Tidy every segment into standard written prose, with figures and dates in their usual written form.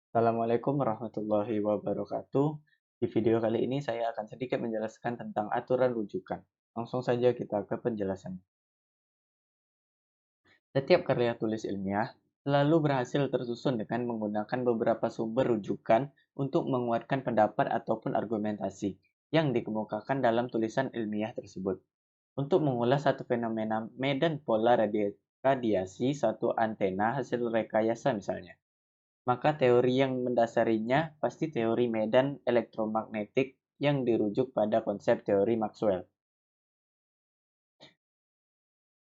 Assalamualaikum warahmatullahi wabarakatuh. Di video kali ini saya akan sedikit menjelaskan tentang aturan rujukan. Langsung saja kita ke penjelasannya. Setiap karya tulis ilmiah selalu berhasil tersusun dengan menggunakan beberapa sumber rujukan untuk menguatkan pendapat ataupun argumentasi yang dikemukakan dalam tulisan ilmiah tersebut. Untuk mengulas satu fenomena medan pola radiasi suatu antena hasil rekayasa misalnya. Maka teori yang mendasarinya pasti teori medan elektromagnetik yang dirujuk pada konsep teori Maxwell.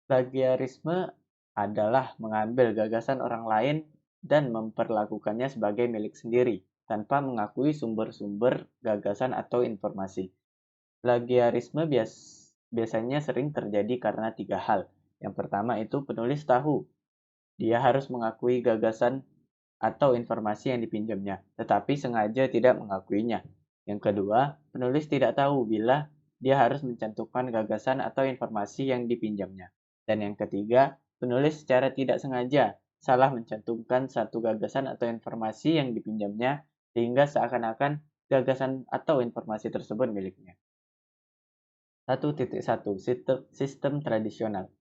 Plagiarisme adalah mengambil gagasan orang lain dan memperlakukannya sebagai milik sendiri, tanpa mengakui sumber-sumber gagasan atau informasi. Plagiarisme biasanya sering terjadi karena tiga hal. Yang pertama itu penulis tahu, dia harus mengakui gagasan atau informasi yang dipinjamnya, tetapi sengaja tidak mengakuinya. Yang kedua, penulis tidak tahu bila dia harus mencantumkan gagasan atau informasi yang dipinjamnya. Dan yang ketiga, penulis secara tidak sengaja salah mencantumkan satu gagasan atau informasi yang dipinjamnya sehingga seakan-akan gagasan atau informasi tersebut miliknya. 1.1 Sistem tradisional.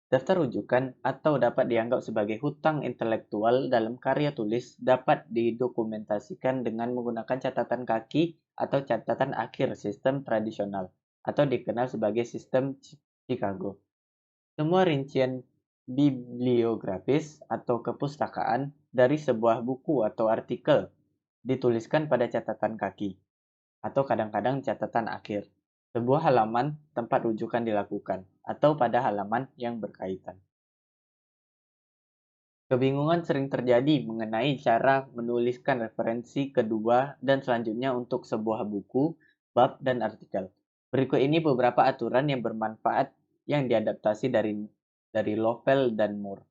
Daftar rujukan atau dapat dianggap sebagai hutang intelektual dalam karya tulis dapat didokumentasikan dengan menggunakan catatan kaki atau catatan akhir sistem tradisional atau dikenal sebagai sistem Chicago. Semua rincian bibliografis atau kepustakaan dari sebuah buku atau artikel dituliskan pada catatan kaki atau kadang-kadang catatan akhir. Sebuah halaman tempat rujukan dilakukan atau pada halaman yang berkaitan. Kebingungan sering terjadi mengenai cara menuliskan referensi kedua dan selanjutnya untuk sebuah buku, bab, dan artikel. Berikut ini beberapa aturan yang bermanfaat yang diadaptasi dari Lovell dan Moore.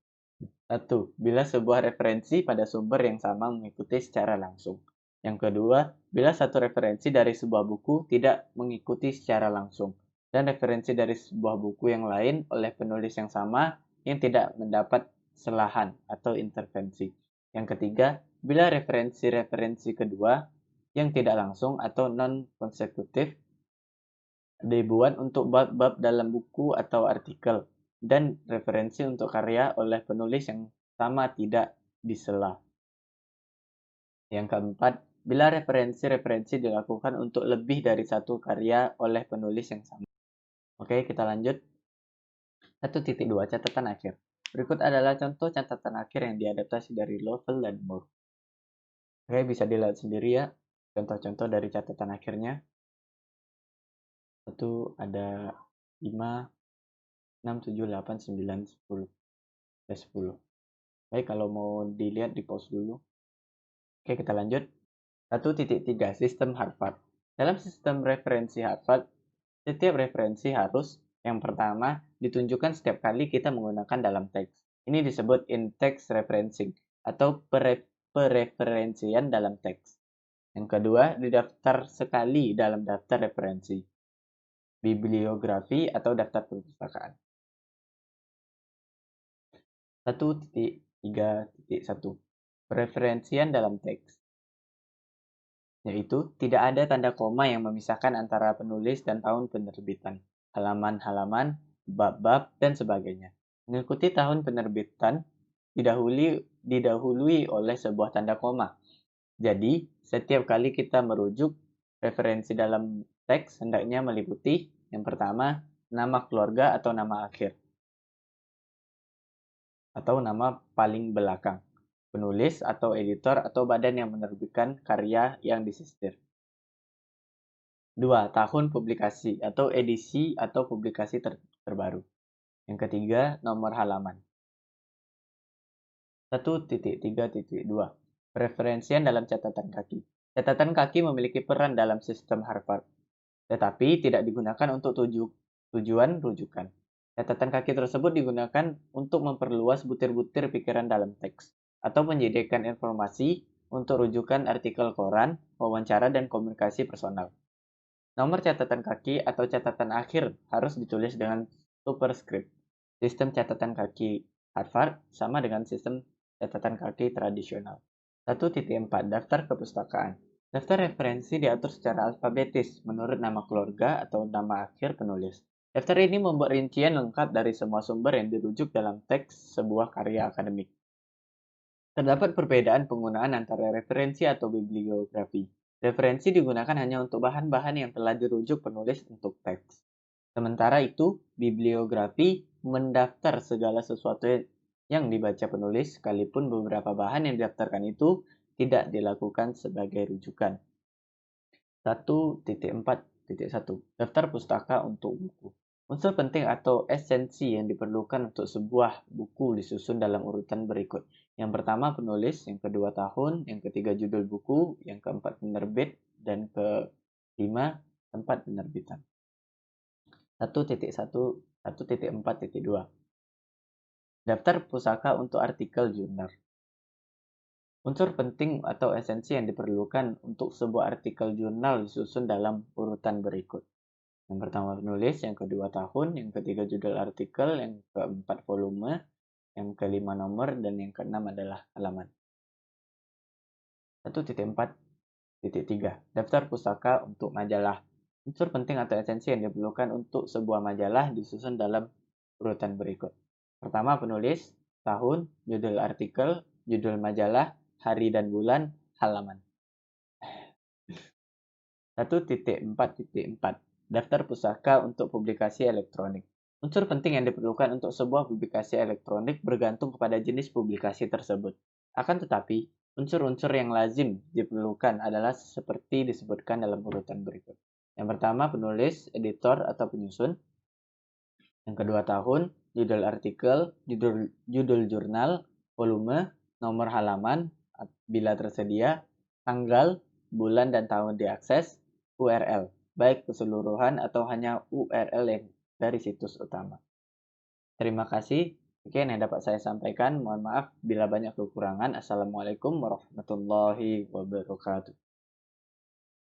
1. Bila sebuah referensi pada sumber yang sama mengikuti secara langsung. Yang kedua, bila satu referensi dari sebuah buku tidak mengikuti secara langsung, dan referensi dari sebuah buku yang lain oleh penulis yang sama yang tidak mendapat selahan atau intervensi. Yang ketiga, bila referensi-referensi kedua yang tidak langsung atau non-konsekutif dibuat untuk bab-bab dalam buku atau artikel, dan referensi untuk karya oleh penulis yang sama tidak disela. Yang keempat, bila referensi-referensi dilakukan untuk lebih dari satu karya oleh penulis yang sama. Oke, kita lanjut. 1.2 Catatan akhir. Berikut adalah contoh catatan akhir yang diadaptasi dari Lovell dan Moore. Oke, bisa dilihat sendiri ya, contoh-contoh dari catatan akhirnya. Itu ada 5, 6, 7, 8, 9, 10. 10. Baik, kalau mau dilihat di pause dulu. Oke, kita lanjut. 1.3 Sistem Harvard. Dalam sistem referensi Harvard, setiap referensi harus, yang pertama, ditunjukkan setiap kali kita menggunakan dalam teks. Ini disebut in-text referencing atau pereferensian dalam teks. Yang kedua, didaftar sekali dalam daftar referensi, bibliografi atau daftar perpustakaan. 1.3.1 Pereferensian dalam teks, yaitu tidak ada tanda koma yang memisahkan antara penulis dan tahun penerbitan, halaman-halaman, bab-bab, dan sebagainya. Mengikuti tahun penerbitan didahului oleh sebuah tanda koma. Jadi, setiap kali kita merujuk referensi dalam teks hendaknya meliputi yang pertama, nama keluarga atau nama akhir, atau nama paling belakang, penulis atau editor atau badan yang menerbitkan karya yang disistir. 2. Tahun publikasi atau edisi atau publikasi terbaru. Yang ketiga, nomor halaman. 1.3.2 Preferensian dalam catatan kaki. Catatan kaki memiliki peran dalam sistem Harvard, tetapi tidak digunakan untuk tujuan rujukan. Catatan kaki tersebut digunakan untuk memperluas butir-butir pikiran dalam teks, atau menyediakan informasi untuk rujukan artikel koran, wawancara, dan komunikasi personal. Nomor catatan kaki atau catatan akhir harus ditulis dengan superscript. Sistem catatan kaki Harvard sama dengan sistem catatan kaki tradisional. 1.4 Daftar kepustakaan. Daftar referensi diatur secara alfabetis menurut nama keluarga atau nama akhir penulis. Daftar ini membuat rincian lengkap dari semua sumber yang dirujuk dalam teks sebuah karya akademik. Terdapat perbedaan penggunaan antara referensi atau bibliografi. Referensi digunakan hanya untuk bahan-bahan yang telah dirujuk penulis untuk teks. Sementara itu, bibliografi mendaftar segala sesuatu yang dibaca penulis, sekalipun beberapa bahan yang didaftarkan itu tidak dilakukan sebagai rujukan. 1.4.1 Daftar pustaka untuk buku. Unsur penting atau esensi yang diperlukan untuk sebuah buku disusun dalam urutan berikut. Yang pertama penulis, yang kedua tahun, yang ketiga judul buku, yang keempat penerbit, dan kelima tempat penerbitan. 1.4.2 Daftar pusaka untuk artikel jurnal. Unsur penting atau esensi yang diperlukan untuk sebuah artikel jurnal disusun dalam urutan berikut. Yang pertama penulis, yang kedua tahun, yang ketiga judul artikel, yang keempat volume, yang kelima nomor, dan yang keenam adalah halaman. 1.4.3 Daftar pustaka untuk majalah. Unsur penting atau esensi yang diperlukan untuk sebuah majalah disusun dalam urutan berikut. Pertama penulis, tahun, judul artikel, judul majalah, hari dan bulan, halaman. 1.4.4 Daftar pustaka untuk publikasi elektronik. Unsur penting yang diperlukan untuk sebuah publikasi elektronik bergantung kepada jenis publikasi tersebut. Akan tetapi, unsur-unsur yang lazim diperlukan adalah seperti disebutkan dalam urutan berikut. Yang pertama, penulis, editor, atau penyusun. Yang kedua, tahun, judul artikel, judul jurnal, volume, nomor halaman, bila tersedia, tanggal, bulan, dan tahun diakses, URL, baik keseluruhan atau hanya URL yang dari situs utama. Terima kasih. Sekian yang dapat saya sampaikan. Mohon maaf bila banyak kekurangan. Assalamualaikum warahmatullahi wabarakatuh.